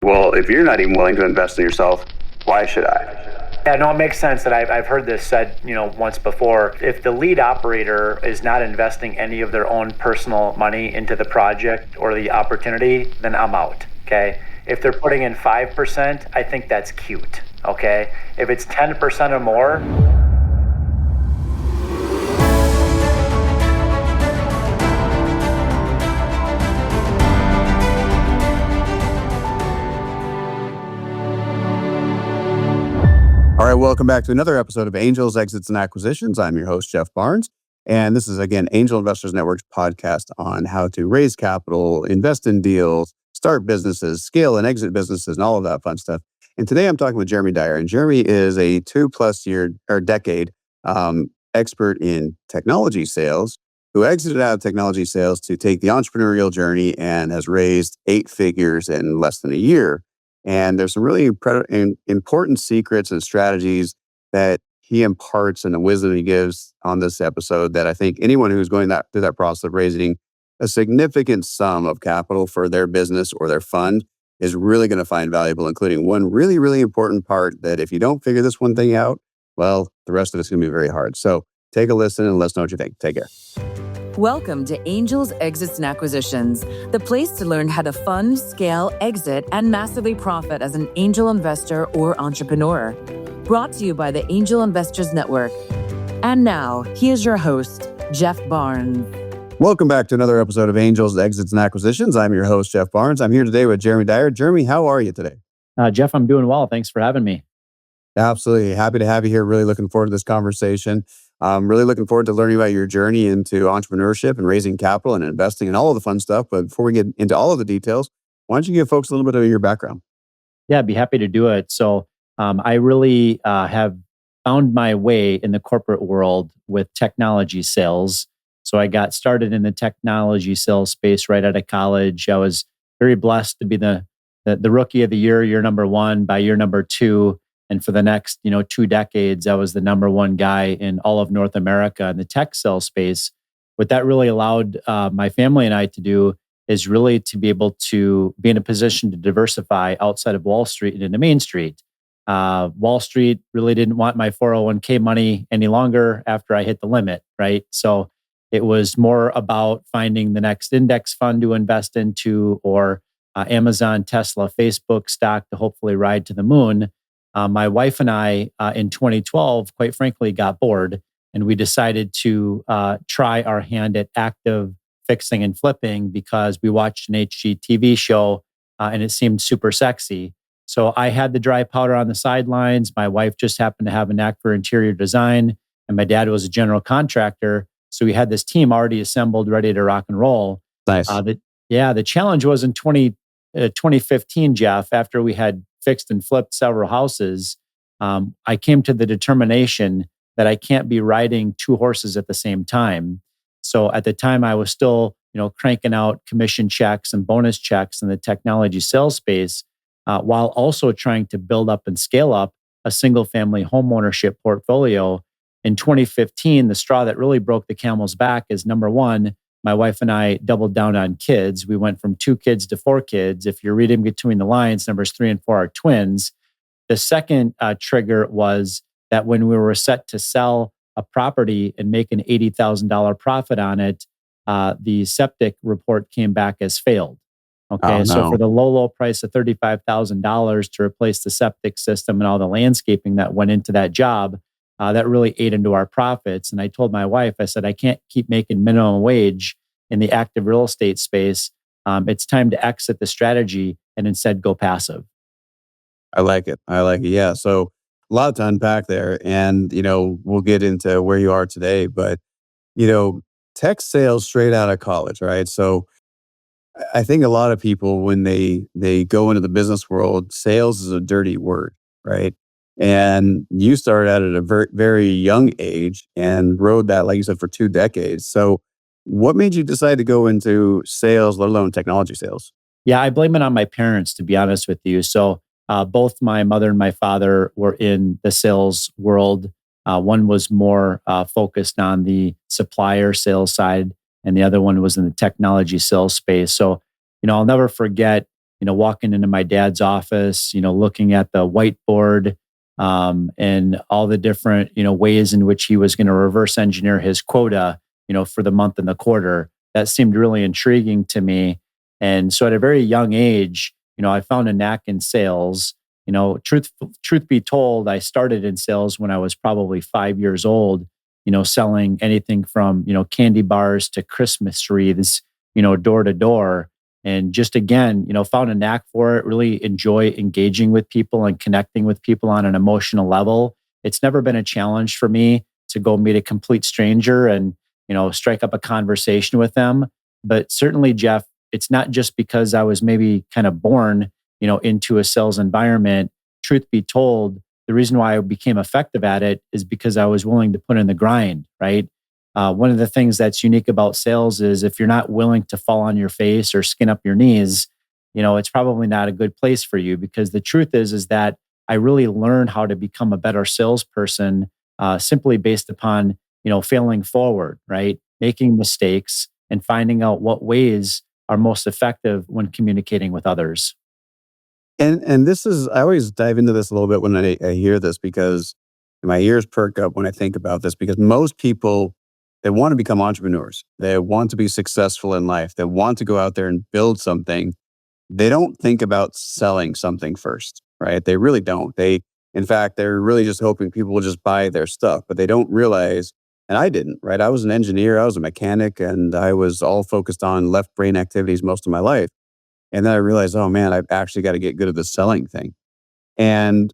Well, if you're not even willing to invest in yourself, why should I? Yeah, no, it makes sense that I've heard this said, once before. If the lead operator is not investing any of their own personal money into the project or the opportunity, then I'm out, okay? If they're putting in 5%, I think that's cute, okay? If it's 10% or more, All right, welcome back to another episode of Angels, Exits, and Acquisitions. I'm your host, Jeff Barnes, and this is, again, Angel Investors Network's podcast on how to raise capital, invest in deals, start businesses, scale and exit businesses, and all of that fun stuff. And today I'm talking with Jeremy Dyer, and Jeremy is a 2+ year or decade expert in technology sales who exited out of technology sales to take the entrepreneurial journey and has raised 8 figures in less than a year. And there's some really important secrets and strategies that he imparts and the wisdom he gives on this episode that I think anyone who's going through that process of raising a significant sum of capital for their business or their fund is really going to find valuable, including one really, really important part that if you don't figure this one thing out, well, the rest of it's going to be very hard. So take a listen and let us know what you think. Take care. Welcome to Angels, Exits, and Acquisitions, the place to learn how to fund, scale, exit, and massively profit as an angel investor or entrepreneur. Brought to you by the Angel Investors Network. And now, here's your host, Jeff Barnes. Welcome back to another episode of Angels, Exits, and Acquisitions. I'm your host, Jeff Barnes. I'm here today with Jeremy Dyer. Jeremy, how are you today? Jeff, I'm doing well. Thanks for having me. Absolutely. Happy to have you here. Really looking forward to this conversation. I'm really looking forward to learning about your journey into entrepreneurship and raising capital and investing and all of the fun stuff. But before we get into all of the details, why don't you give folks a little bit of your background? Yeah, I'd be happy to do it. So I really have found my way in the corporate world with technology sales. So I got started in the technology sales space right out of college. I was very blessed to be the rookie of the year number 1. By year number 2, and for the next, 2 decades, I was the number 1 guy in all of North America in the tech sales space. What that really allowed my family and I to do is really to be able to be in a position to diversify outside of Wall Street and into Main Street. Wall Street really didn't want my 401k money any longer after I hit the limit, right? So it was more about finding the next index fund to invest into or Amazon, Tesla, Facebook stock to hopefully ride to the moon. My wife and I, in 2012, quite frankly, got bored, and we decided to try our hand at active fixing and flipping because we watched an HGTV show and it seemed super sexy. So I had the dry powder on the sidelines. My wife just happened to have a knack for interior design, and my dad was a general contractor. So we had this team already assembled, ready to rock and roll. Nice. The challenge was in 2015, Jeff, after we had fixed and flipped several houses, I came to the determination that I can't be riding 2 horses at the same time. So at the time, I was still, cranking out commission checks and bonus checks in the technology sales space, while also trying to build up and scale up a single-family homeownership portfolio. In 2015, the straw that really broke the camel's back is, number 1, my wife and I doubled down on kids. We went from 2 kids to 4 kids. If you're reading between the lines, numbers 3 and 4 are twins. The second trigger was that when we were set to sell a property and make an $80,000 profit on it, the septic report came back as failed. Okay, Oh, no. So for the low price of $35,000 to replace the septic system and all the landscaping that went into that job, that really ate into our profits. And I told my wife, I said, I can't keep making minimum wage in the active real estate space. It's time to exit the strategy and instead go passive. I like it. Yeah. So a lot to unpack there. And, we'll get into where you are today. But, tech sales straight out of college, right? So I think a lot of people, when they go into the business world, sales is a dirty word, right? And you started out at a very, very young age and rode that, like you said, for 2 decades. So what made you decide to go into sales, let alone technology sales? Yeah, I blame it on my parents, to be honest with you. So both my mother and my father were in the sales world. One was more focused on the supplier sales side, and the other one was in the technology sales space. So, I'll never forget walking into my dad's office, looking at the whiteboard, and all the different, ways in which he was going to reverse engineer his quota, for the month and the quarter. That seemed really intriguing to me. And so at a very young age, I found a knack in sales. Truth be told, I started in sales when I was probably 5 years old, selling anything from, candy bars to Christmas wreaths, door to door. And just again, found a knack for it, really enjoy engaging with people and connecting with people on an emotional level. It's never been a challenge for me to go meet a complete stranger and, strike up a conversation with them. But certainly, Jeff, it's not just because I was maybe kind of born, into a sales environment. Truth be told, the reason why I became effective at it is because I was willing to put in the grind, right? One of the things that's unique about sales is if you're not willing to fall on your face or skin up your knees, it's probably not a good place for you, because the truth is that I really learned how to become a better salesperson simply based upon, failing forward, right? Making mistakes and finding out what ways are most effective when communicating with others. And this is, I always dive into this a little bit when I hear this, because my ears perk up when I think about this, because most people, they want to become entrepreneurs. They want to be successful in life. They want to go out there and build something. They don't think about selling something first, right? They really don't. In fact, they're really just hoping people will just buy their stuff, but they don't realize, and I didn't, right? I was an engineer, I was a mechanic, and I was all focused on left brain activities most of my life. And then I realized, oh man, I've actually got to get good at the selling thing. And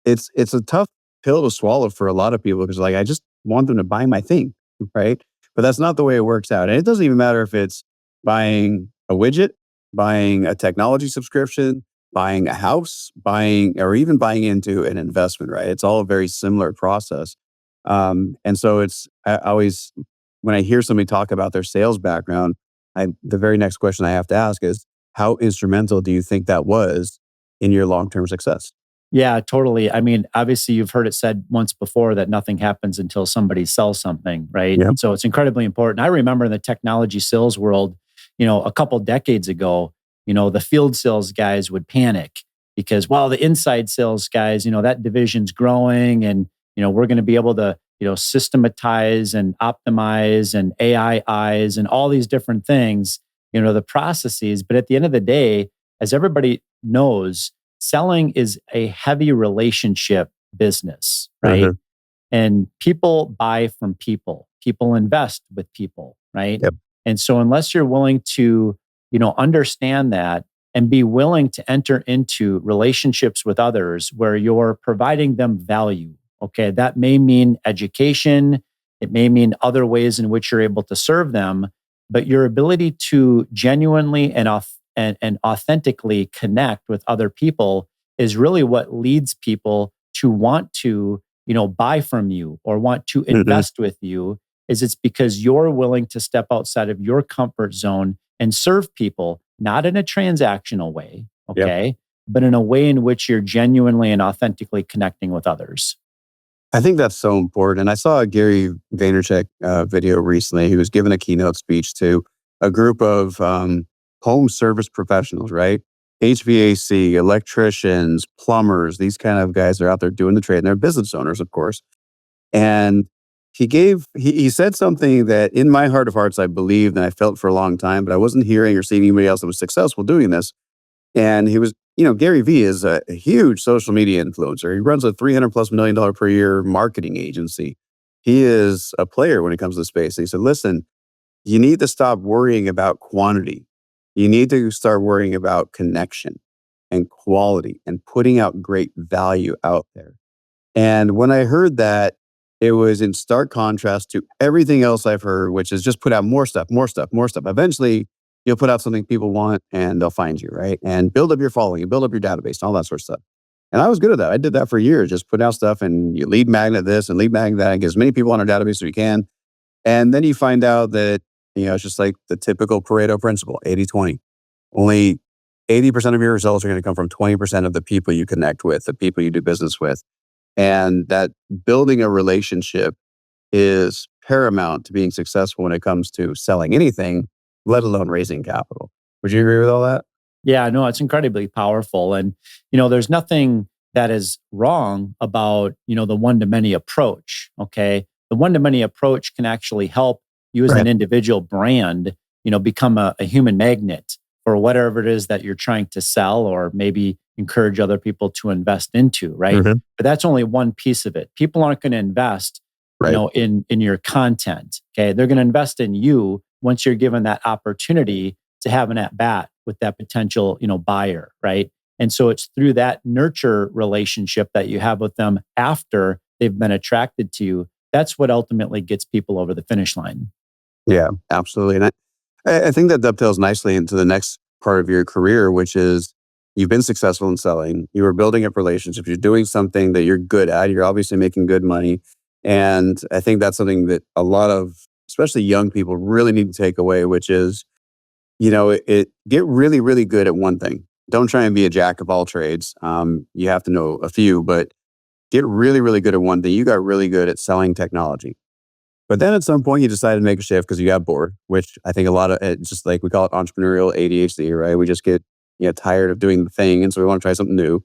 it's a tough pill to swallow for a lot of people, because I just want them to buy my thing, right? But that's not the way it works out. And it doesn't even matter if it's buying a widget, buying a technology subscription, buying a house, or even buying into an investment, right? It's all a very similar process. And so I always, when I hear somebody talk about their sales background, the very next question I have to ask is, how instrumental do you think that was in your long-term success? Yeah, totally. I mean, obviously, you've heard it said once before that nothing happens until somebody sells something, right? Yeah. So it's incredibly important. I remember in the technology sales world, a couple decades ago, the field sales guys would panic because, well, the inside sales guys, that division's growing, and we're going to be able to, systematize and optimize and AIs and all these different things, the processes. But at the end of the day, as everybody knows, selling is a heavy relationship business, right? Mhm. And people buy from people. People invest with people, right? Yep. And so unless you're willing to, understand that and be willing to enter into relationships with others where you're providing them value, okay, that may mean education, it may mean other ways in which you're able to serve them, but your ability to genuinely and authentically connect with other people is really what leads people to want to, buy from you or want to Mhm. invest with you. It's because you're willing to step outside of your comfort zone and serve people, not in a transactional way, Yep. okay, but in a way in which you're genuinely and authentically connecting with others. I think that's so important. And I saw a Gary Vaynerchuk video recently. He was giving a keynote speech to a group of home service professionals, right? HVAC, electricians, plumbers, these kind of guys are out there doing the trade, and they're business owners, of course. And he said something that in my heart of hearts, I believed and I felt for a long time, but I wasn't hearing or seeing anybody else that was successful doing this. And he was, Gary Vee is a huge social media influencer. He runs a $300+ million per year marketing agency. He is a player when it comes to space. And he said, listen, you need to stop worrying about quantity. You need to start worrying about connection and quality and putting out great value out there. And when I heard that, it was in stark contrast to everything else I've heard, which is just put out more stuff, more stuff, more stuff. Eventually, you'll put out something people want and they'll find you, right? And build up your following and build up your database and all that sort of stuff. And I was good at that. I did that for years, just put out stuff and you lead magnet this and lead magnet that, and get as many people on our database as we can. And then you find out that, it's just like the typical Pareto principle, 80-20. Only 80% of your results are going to come from 20% of the people you connect with, the people you do business with. And that building a relationship is paramount to being successful when it comes to selling anything, let alone raising capital. Would you agree with all that? Yeah, no, it's incredibly powerful. And, there's nothing that is wrong about, the one-to-many approach. Okay. The one-to-many approach can actually help you as an Right. individual brand, become a human magnet for whatever it is that you're trying to sell or maybe encourage other people to invest into, right? Mhm. But that's only one piece of it. People aren't going to invest, Right. in your content. Okay. They're going to invest in you once you're given that opportunity to have an at bat with that potential, buyer, right? And so it's through that nurture relationship that you have with them after they've been attracted to you. That's what ultimately gets people over the finish line. Yeah, absolutely. And I think that dovetails nicely into the next part of your career, which is you've been successful in selling, you are building up relationships, you're doing something that you're good at, you're obviously making good money. And I think that's something that a lot of, especially young people, really need to take away, which is, get really, really good at one thing. Don't try and be a jack of all trades. You have to know a few, but get really, really good at one thing. You got really good at selling technology. But then at some point you decided to make a shift because you got bored, which I think a lot of it's just like we call it entrepreneurial ADHD, right? We just get tired of doing the thing, and so we want to try something new.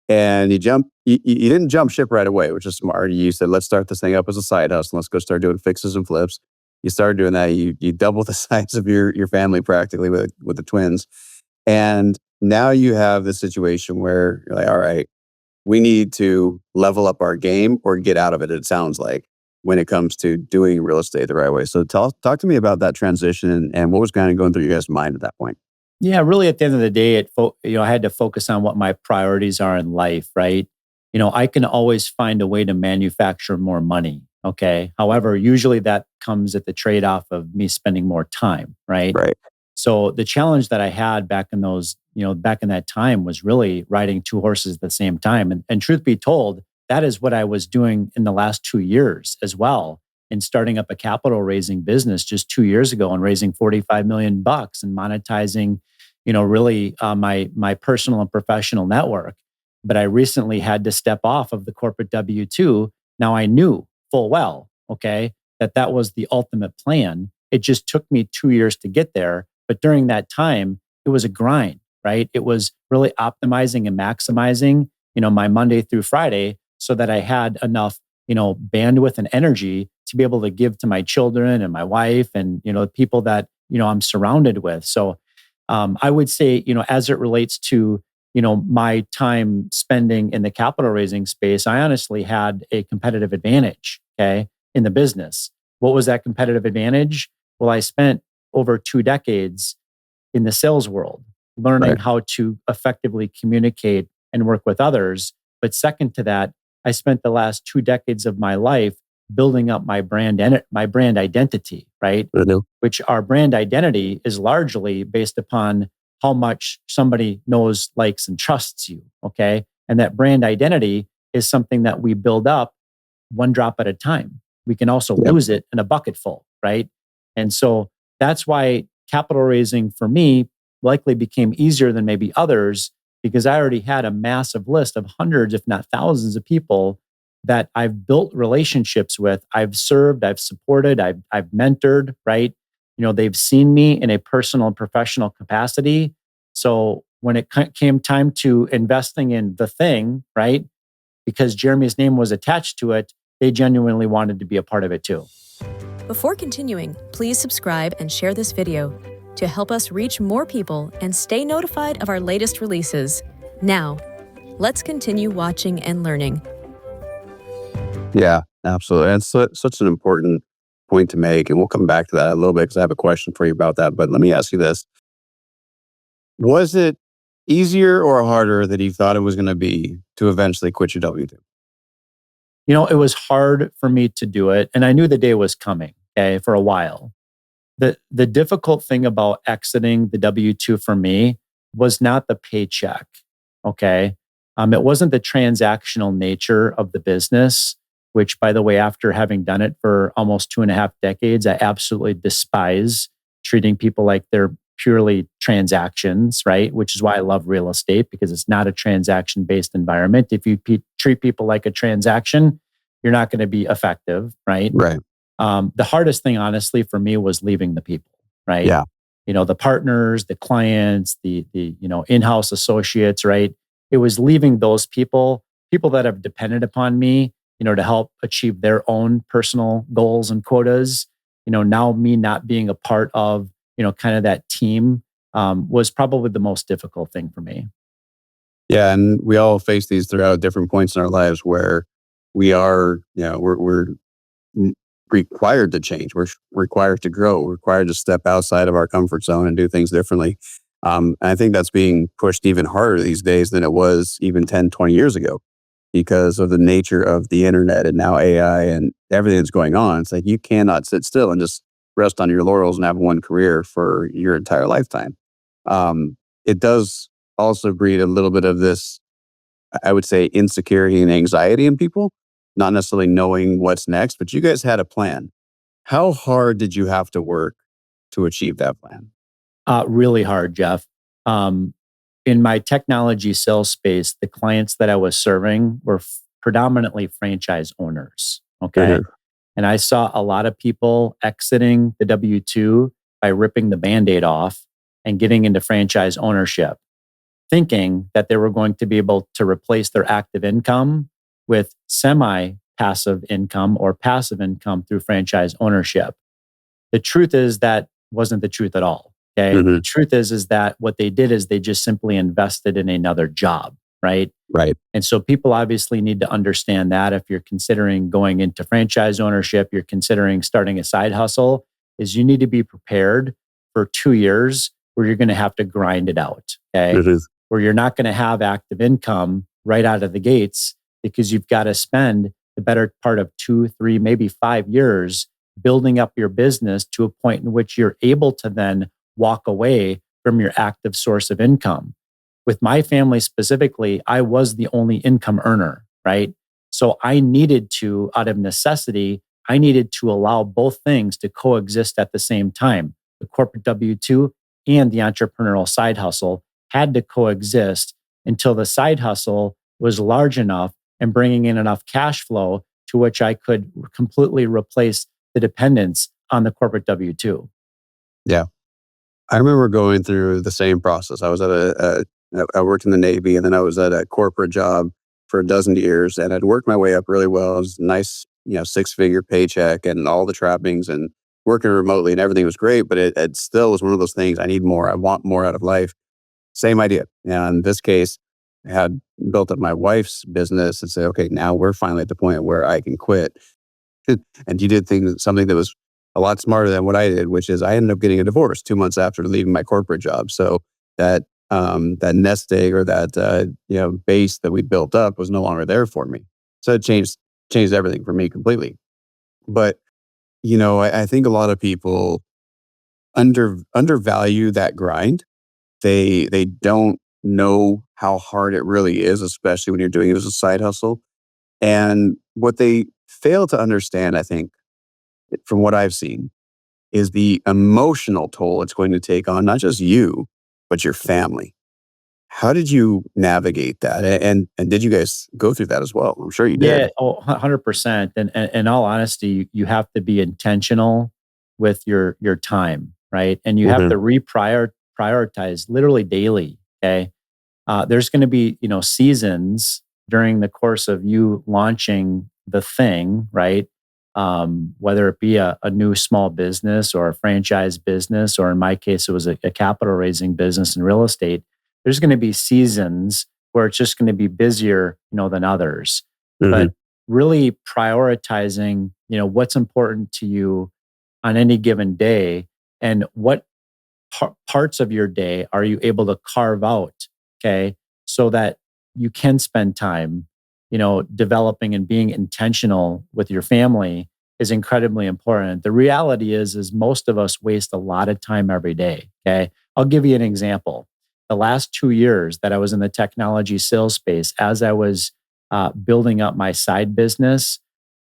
And you didn't jump ship right away, which is smart. You said, let's start this thing up as a side hustle. Let's go start doing fixes and flips. You started doing that. You double the size of your family practically with the twins, and now you have this situation where you're like, all right, we need to level up our game or get out of it. It sounds like when it comes to doing real estate the right way. So talk to me about that transition and what was kind of going through your guys' mind at that point. Yeah, really at the end of the day, I had to focus on what my priorities are in life, right? I can always find a way to manufacture more money. Okay. However, usually that comes at the trade-off of me spending more time, right? Right. So the challenge that I had back in back in that time was really riding two horses at the same time. And truth be told, that is what I was doing in the last 2 years as well. In starting up a capital raising business just 2 years ago and raising $45 million bucks and monetizing, really my personal and professional network. But I recently had to step off of the corporate W-2. Now I knew full well, okay, that was the ultimate plan. It just took me 2 years to get there. But during that time, it was a grind, right? It was really optimizing and maximizing, my Monday through Friday so that I had enough, bandwidth and energy to be able to give to my children and my wife and, the people that, I'm surrounded with. So I would say, as it relates to, my time spending in the capital raising space, I honestly had a competitive advantage, okay, in the business. What was that competitive advantage? Well, I spent over 2 decades in the sales world, learning Right. how to effectively communicate and work with others. But second to that, I spent the last 2 decades of my life building up my brand and my brand identity, right? I know. Which our brand identity is largely based upon how much somebody knows, likes, and trusts you. Okay. And that brand identity is something that we build up one drop at a time. We can also Yep. lose it in a bucket full, right? And so that's why capital raising for me likely became easier than maybe others because I already had a massive list of hundreds, if not thousands of people that I've built relationships with, I've served, I've supported, I've mentored, right? They've seen me in a personal and professional capacity. So when it came time to investing in the thing, right? Because Jeremy's name was attached to it, they genuinely wanted to be a part of it too. Before continuing, please subscribe and share this video to help us reach more people and stay notified of our latest releases. Now, let's continue watching and learning. Yeah, absolutely. And such an important point to make. And we'll come back to that a little bit because I have a question for you about that. But let me ask you this. Was it easier or harder than you thought it was going to be to eventually quit your W-2? It was hard for me to do it. And I knew the day was coming, okay, for a while. The difficult thing about exiting the W-2 for me was not the paycheck, okay? It wasn't the transactional nature of the business, which, by the way, after having done it for almost 2.5 decades, I absolutely despise treating people like they're purely transactions, right? Which is why I love real estate because it's not a transaction-based environment. If you treat people like a transaction, you're not going to be effective, right? Right. The hardest thing, honestly, for me was leaving the people, right? Yeah. the partners, the clients, the in-house associates, right? It was leaving those people that have depended upon me, to help achieve their own personal goals and quotas. Now me not being a part of, kind of that team was probably the most difficult thing for me. Yeah, and we all face these throughout different points in our lives where we are, we're required to change. We're required to grow. We're required to step outside of our comfort zone and do things differently. And I think that's being pushed even harder these days than it was even 10, 20 years ago because of the nature of the internet and now AI and everything that's going on. It's like you cannot sit still and just rest on your laurels and have one career for your entire lifetime. It does also breed a little bit of this, I would say, insecurity and anxiety in people, not necessarily knowing what's next, but you guys had a plan. How hard did you have to work to achieve that plan? Really hard, Jeff. In my technology sales space, the clients that I was serving were predominantly franchise owners. Okay. Mhm. And I saw a lot of people exiting the W 2 by ripping the band aid off and getting into franchise ownership, thinking that they were going to be able to replace their active income with semi passive income or passive income through franchise ownership. The truth is that wasn't the truth at all. Okay. Mhm. The truth is that what they did is they just simply invested in another job. Right. Right. And so people obviously need to understand that if you're considering going into franchise ownership, you're considering starting a side hustle, is you need to be prepared for 2 years where you're going to have to grind it out. Okay. Mhm. Where you're not going to have active income right out of the gates because you've got to spend the better part of 2, 3, maybe 5 years building up your business to a point in which you're able to then walk away from your active source of income. With my family specifically, I was the only income earner, right? So I needed to, out of necessity, I needed to allow both things to coexist at the same time. The corporate W 2 and the entrepreneurial side hustle had to coexist until the side hustle was large enough and bringing in enough cash flow to which I could completely replace the dependence on the corporate W 2. Yeah. I remember going through the same process. I was at I worked in the Navy and then I was at a corporate job for a dozen years and I'd worked my way up really well. It was a nice, 6-figure paycheck and all the trappings and working remotely and everything was great, but it still was one of those things. I need more. I want more out of life. Same idea. And in this case, I had built up my wife's business and said, okay, now we're finally at the point where I can quit. And you did something that was a lot smarter than what I did, which is I ended up getting a divorce 2 months after leaving my corporate job. So that nest egg or that base that we built up was no longer there for me. So it changed everything for me completely. But I think a lot of people undervalue that grind. They don't know how hard it really is, especially when you're doing it as a side hustle. And what they fail to understand, I think, from what I've seen, is the emotional toll it's going to take on not just you, but your family. How did you navigate that? And did you guys go through that as well? I'm sure you Yeah, did. 100%. And in all honesty, you have to be intentional with your time, right? And you have Mhm. to prioritize literally daily. Okay, there's going to be seasons during the course of you launching the thing, right? Whether it be a new small business or a franchise business, or in my case, it was a capital raising business in real estate. There's going to be seasons where it's just going to be busier, than others. Mhm. But really prioritizing, what's important to you on any given day, and what parts of your day are you able to carve out, okay, so that you can spend time, developing and being intentional with your family is incredibly important. The reality is most of us waste a lot of time every day, okay? I'll give you an example. The last 2 years that I was in the technology sales space, as I was building up my side business,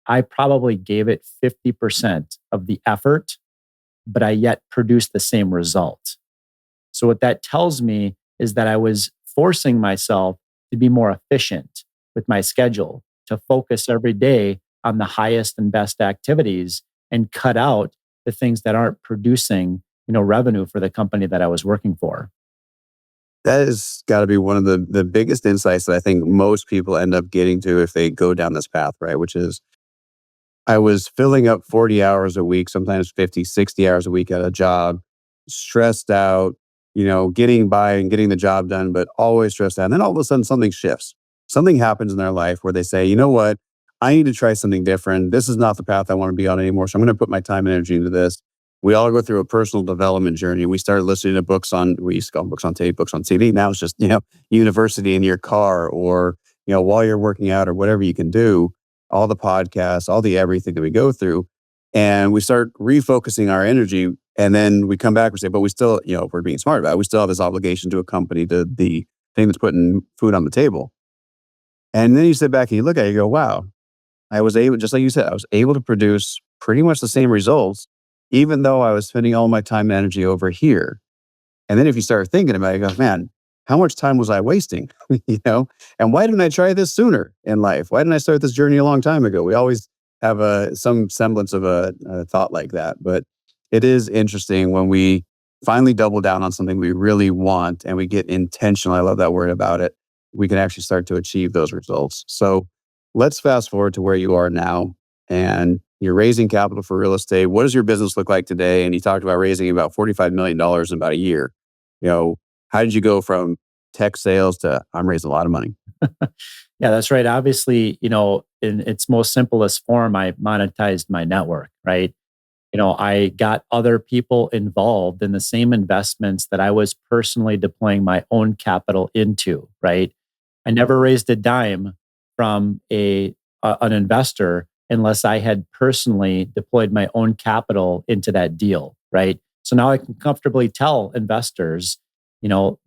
I probably gave it 50% of the effort, but I yet produced the same result. So, what that tells me is that I was forcing myself to be more efficient with my schedule, to focus every day on the highest and best activities and cut out the things that aren't producing revenue for the company that I was working for. That has got to be one of the biggest insights that I think most people end up getting to if they go down this path, right? Which is, I was filling up 40 hours a week, sometimes 50, 60 hours a week at a job, stressed out, getting by and getting the job done, but always stressed out. And then all of a sudden something shifts. Something happens in their life where they say, you know what? I need to try something different. This is not the path I want to be on anymore. So I'm going to put my time and energy into this. We all go through a personal development journey. We started listening to we used to call them books on tape, books on CD. Now it's just, university in your car, or, while you're working out, or whatever you can do, all the podcasts, all the everything that we go through. And we start refocusing our energy. And then we come back and say, but we still, if we're being smart about it, we still have this obligation to accompany the thing that's putting food on the table. And then you sit back and you look at it, you go, wow, I was able, just like you said, I was able to produce pretty much the same results, even though I was spending all my time and energy over here. And then if you start thinking about it, you go, man, how much time was I wasting? And why didn't I try this sooner in life? Why didn't I start this journey a long time ago? We always have some semblance of a thought like that. But it is interesting when we finally double down on something we really want and we get intentional. I love that word about it. We can actually start to achieve those results. So let's fast forward to where you are now, and you're raising capital for real estate. What does your business look like today? And you talked about raising about $45 million in about a year. How did you go from tech sales to I'm raising a lot of money? Yeah, that's right. Obviously, in its most simplest form, I monetized my network, right? I got other people involved in the same investments that I was personally deploying my own capital into, right? I never raised a dime from an investor unless I had personally deployed my own capital into that deal, right? So now I can comfortably tell investors,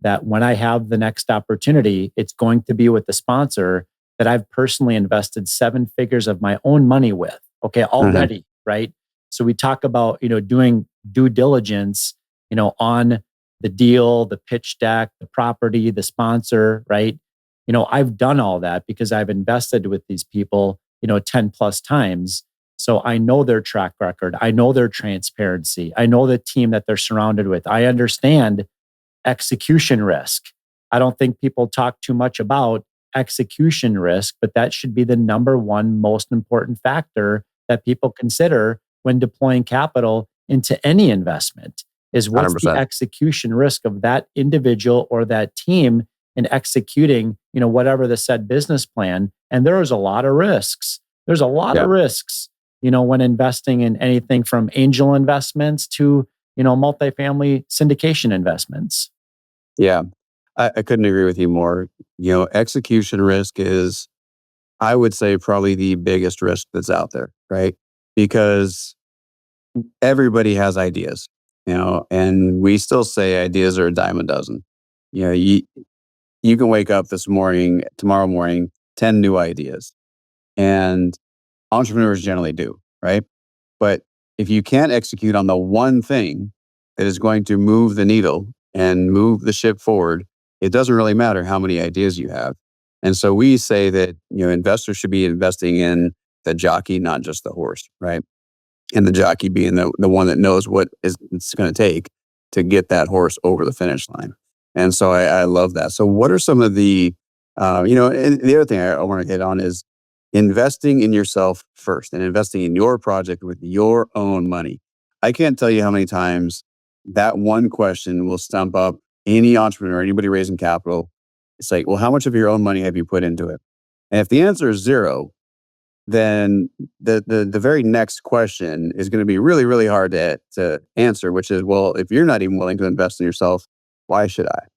that when I have the next opportunity, it's going to be with the sponsor that I've personally invested 7 figures of my own money with, okay, already, right? So we talk about, doing due diligence, on the deal, the pitch deck, the property, the sponsor, right? I've done all that because I've invested with these people, 10 plus times. So I know their track record. I know their transparency. I know the team that they're surrounded with. I understand execution risk. I don't think people talk too much about execution risk, but that should be the number one most important factor that people consider when deploying capital into any investment is what's 100%. the execution risk of that individual or that team in executing, whatever the said business plan. And there is a lot of risks. There's a lot of risks, when investing in anything from angel investments to, multifamily syndication investments. Yeah, I couldn't agree with you more. Execution risk is, I would say, probably the biggest risk that's out there, right? Because everybody has ideas, and we still say ideas are a dime a dozen. You can wake up tomorrow morning, 10 new ideas. And entrepreneurs generally do, right? But if you can't execute on the one thing that is going to move the needle and move the ship forward, it doesn't really matter how many ideas you have. And so we say that, investors should be investing in the jockey, not just the horse, right? And the jockey being the one that knows what it's going to take to get that horse over the finish line. And so I love that. So what are some of the, and the other thing I want to hit on is investing in yourself first and investing in your project with your own money. I can't tell you how many times that one question will stump up any entrepreneur, anybody raising capital. It's like, well, how much of your own money have you put into it? And if the answer is zero, then the very next question is going to be really, really hard to answer, which is, well, if you're not even willing to invest in yourself, why should I?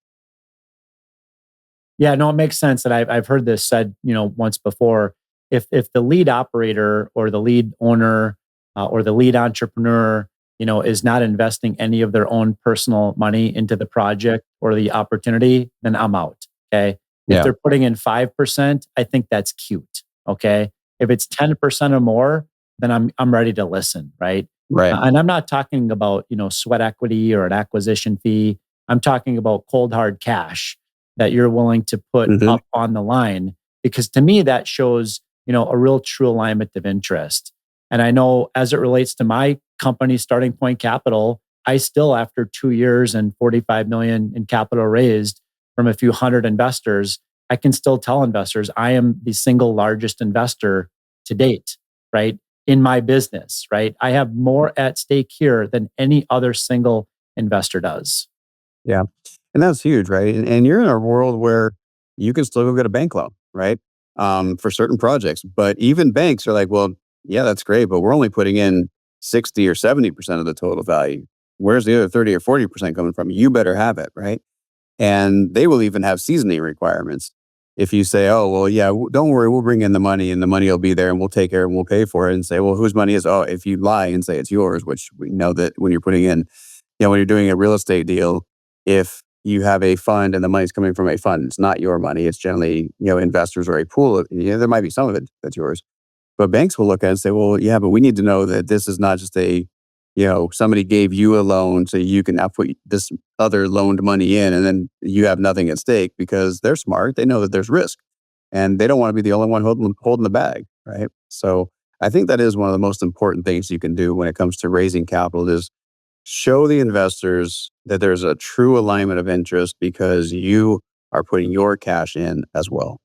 Yeah, no, it makes sense. And I've heard this said, once before. If the lead operator or the lead owner or the lead entrepreneur, is not investing any of their own personal money into the project or the opportunity, then I'm out. Okay. If they're putting in 5%, I think that's cute. Okay. If it's 10% or more, then I'm ready to listen. Right. Right. And I'm not talking about, sweat equity or an acquisition fee. I'm talking about cold hard cash that you're willing to put up on the line, because to me, that shows, a real true alignment of interest. And I know as it relates to my company, Starting Point Capital, I still, after 2 years and 45 million in capital raised from a few hundred investors, I can still tell investors I am the single largest investor to date, right? In my business, right? I have more at stake here than any other single investor does. Yeah. And that's huge, right? And you're in a world where you can still go get a bank loan, right? For certain projects. But even banks are like, well, yeah, that's great, but we're only putting in 60 or 70% of the total value. Where's the other 30 or 40% coming from? You better have it, right? And they will even have seasoning requirements. If you say, oh, well, yeah, don't worry, we'll bring in the money and the money will be there and we'll take care and we'll pay for it, and say, well, whose money is, oh, if you lie and say it's yours, which we know that when you're putting in, when you're doing a real estate deal, if you have a fund and the money's coming from a fund, it's not your money. It's generally, investors or a pool of, there might be some of it that's yours. But banks will look at it and say, well, yeah, but we need to know that this is not just somebody gave you a loan so you can now put this other loaned money in and then you have nothing at stake, because they're smart. They know that there's risk and they don't want to be the only one holding the bag, right? So I think that is one of the most important things you can do when it comes to raising capital, is show the investors that there's a true alignment of interest because you are putting your cash in as well.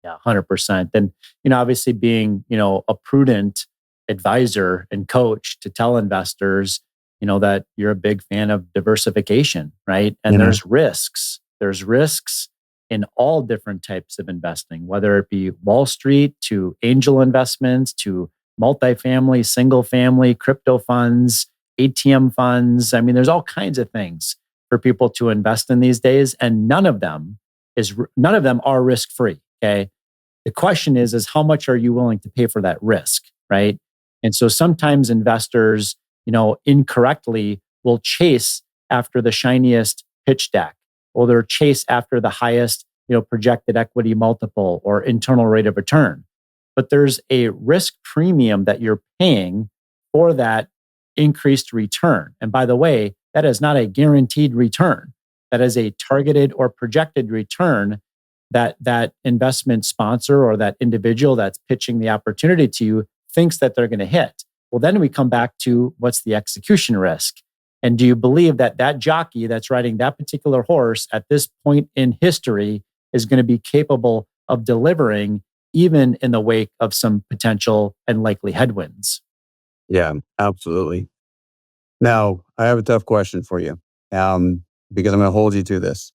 Yeah, 100%. And, obviously being, a prudent advisor and coach to tell investors, that you're a big fan of diversification, right? And there's risks. There's risks in all different types of investing, whether it be Wall Street to angel investments to multifamily, single family, crypto funds, ATM funds. I mean, there's all kinds of things for people to invest in these days, and none of them are risk-free. Okay. The question is how much are you willing to pay for that risk, right? And so sometimes investors, incorrectly will chase after the shiniest pitch deck, or they'll chase after the highest, projected equity multiple or internal rate of return. But there's a risk premium that you're paying for that increased return. And by the way, that is not a guaranteed return. That is a targeted or projected return that investment sponsor or that individual that's pitching the opportunity to you thinks that they're going to hit. Well, then we come back to what's the execution risk? And do you believe that jockey that's riding that particular horse at this point in history is going to be capable of delivering even in the wake of some potential and likely headwinds? Yeah, absolutely. Now, I have a tough question for you, because I'm going to hold you to this.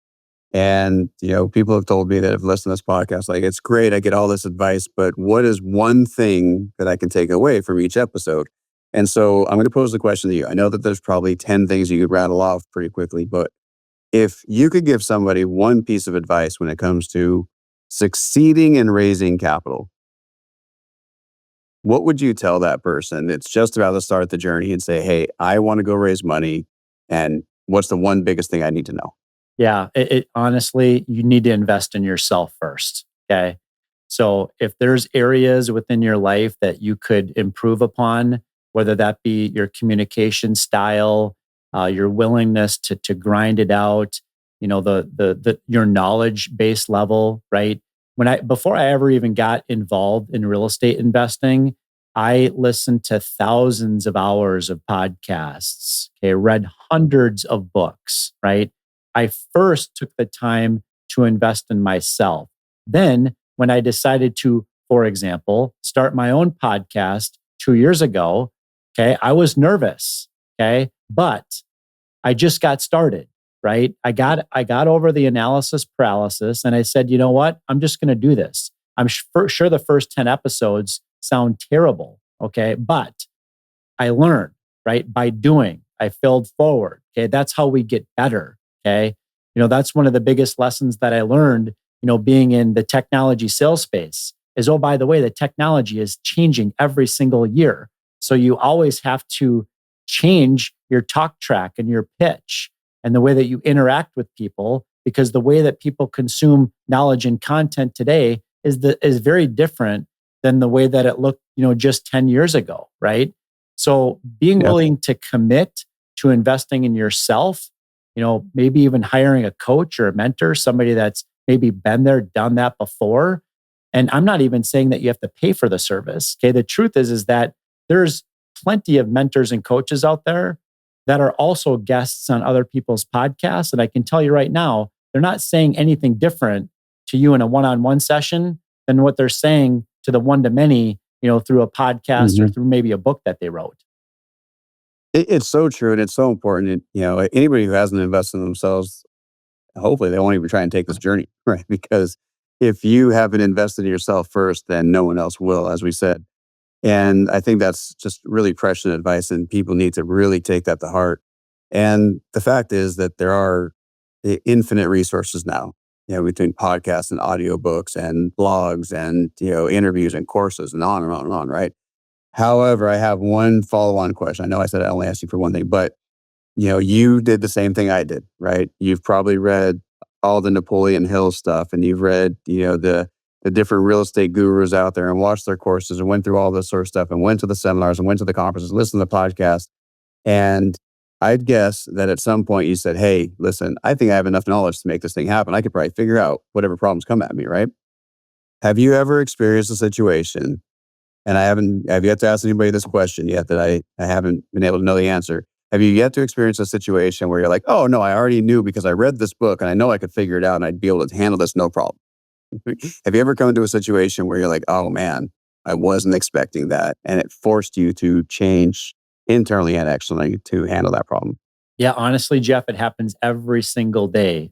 And, people have told me that have listened to this podcast, like, it's great, I get all this advice, but what is one thing that I can take away from each episode? And so I'm going to pose the question to you. I know that there's probably 10 things you could rattle off pretty quickly, but if you could give somebody one piece of advice when it comes to succeeding in raising capital, what would you tell that person that's just about to start the journey and say, hey, I want to go raise money, and what's the one biggest thing I need to know? Yeah, it honestly, you need to invest in yourself first. Okay. So if there's areas within your life that you could improve upon, whether that be your communication style, your willingness to grind it out, your knowledge base level, right? Before I ever even got involved in real estate investing, I listened to thousands of hours of podcasts, okay, read hundreds of books, right? I first took the time to invest in myself. Then, when I decided to, for example, start my own podcast 2 years ago, okay, I was nervous, okay, but I just got started, right? I got over the analysis paralysis, and I said, you know what? I'm just going to do this. I'm sure the first 10 episodes sound terrible, okay, but I learned, right, by doing. I failed forward, okay? That's how we get better. Okay. That's one of the biggest lessons that I learned, being in the technology sales space is, oh, by the way, the technology is changing every single year. So you always have to change your talk track and your pitch and the way that you interact with people, because the way that people consume knowledge and content today is very different than the way that it looked, just 10 years ago. Right. So being willing to commit to investing in yourself, maybe even hiring a coach or a mentor, somebody that's maybe been there, done that before. And I'm not even saying that you have to pay for the service. Okay. The truth is that there's plenty of mentors and coaches out there that are also guests on other people's podcasts. And I can tell you right now, they're not saying anything different to you in a one-on-one session than what they're saying to the one-to-many, through a podcast or through maybe a book that they wrote. It's so true, and it's so important. Anybody who hasn't invested in themselves, hopefully they won't even try and take this journey, right? Because if you haven't invested in yourself first, then no one else will, as we said. And I think that's just really prescient advice, and people need to really take that to heart. And the fact is that there are infinite resources now, between podcasts and audiobooks and blogs and, interviews and courses and on and on and on, right? However, I have one follow-on question. I know I said I only asked you for one thing, but, you did the same thing I did, right? You've probably read all the Napoleon Hill stuff, and you've read, the different real estate gurus out there and watched their courses and went through all this sort of stuff and went to the seminars and went to the conferences, listened to the podcast. And I'd guess that at some point you said, hey, listen, I think I have enough knowledge to make this thing happen. I could probably figure out whatever problems come at me, right? Have you ever experienced a situation, and I've yet to ask anybody this question yet that I haven't been able to know the answer. Have you yet to experience a situation where you're like, oh no, I already knew because I read this book and I know I could figure it out and I'd be able to handle this no problem? Have you ever come into a situation where you're like, oh man, I wasn't expecting that, and it forced you to change internally and externally to handle that problem? Yeah, honestly, Jeff, it happens every single day.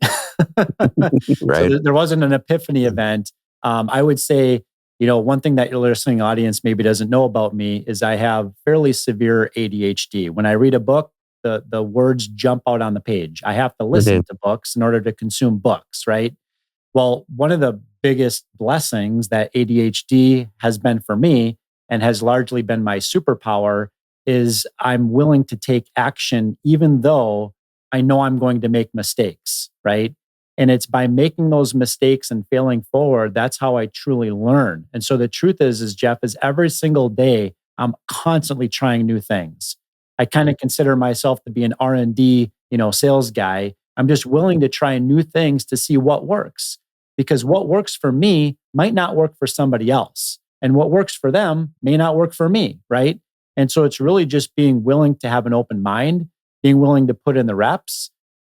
Right. So there wasn't an epiphany event. I would say, one thing that your listening audience maybe doesn't know about me is I have fairly severe ADHD. When I read a book, the words jump out on the page. I have to listen to books in order to consume books, right? Well, one of the biggest blessings that ADHD has been for me and has largely been my superpower is I'm willing to take action even though I know I'm going to make mistakes, right? And it's by making those mistakes and failing forward, that's how I truly learn. And so the truth is Jeff, is every single day, I'm constantly trying new things. I kind of consider myself to be an R&D, sales guy. I'm just willing to try new things to see what works, because what works for me might not work for somebody else. And what works for them may not work for me, right? And so it's really just being willing to have an open mind, being willing to put in the reps,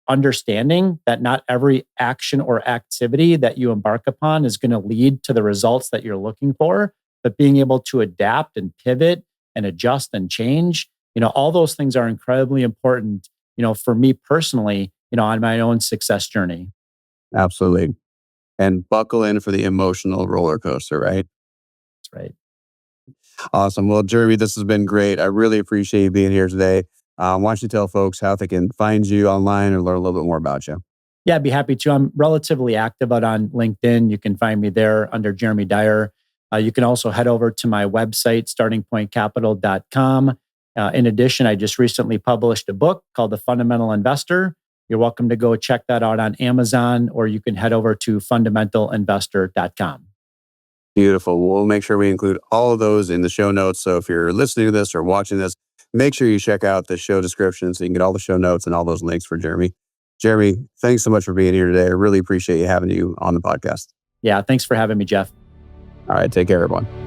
understanding that not every action or activity that you embark upon is going to lead to the results that you're looking for, but being able to adapt and pivot and adjust and change, all those things are incredibly important, for me personally, on my own success journey. Absolutely. And buckle in for the emotional roller coaster, right? That's right. Awesome. Well, Jeremy, this has been great. I really appreciate you being here today. Why don't you tell folks how they can find you online or learn a little bit more about you? Yeah, I'd be happy to. I'm relatively active out on LinkedIn. You can find me there under Jeremy Dyer. You can also head over to my website, startingpointcapital.com. In addition, I just recently published a book called The Fundamental Investor. You're welcome to go check that out on Amazon, or you can head over to fundamentalinvestor.com. Beautiful. We'll make sure we include all of those in the show notes. So if you're listening to this or watching this, make sure you check out the show description so you can get all the show notes and all those links for Jeremy. Jeremy, thanks so much for being here today. I really appreciate having you on the podcast. Yeah, thanks for having me, Jeff. All right, take care, everyone.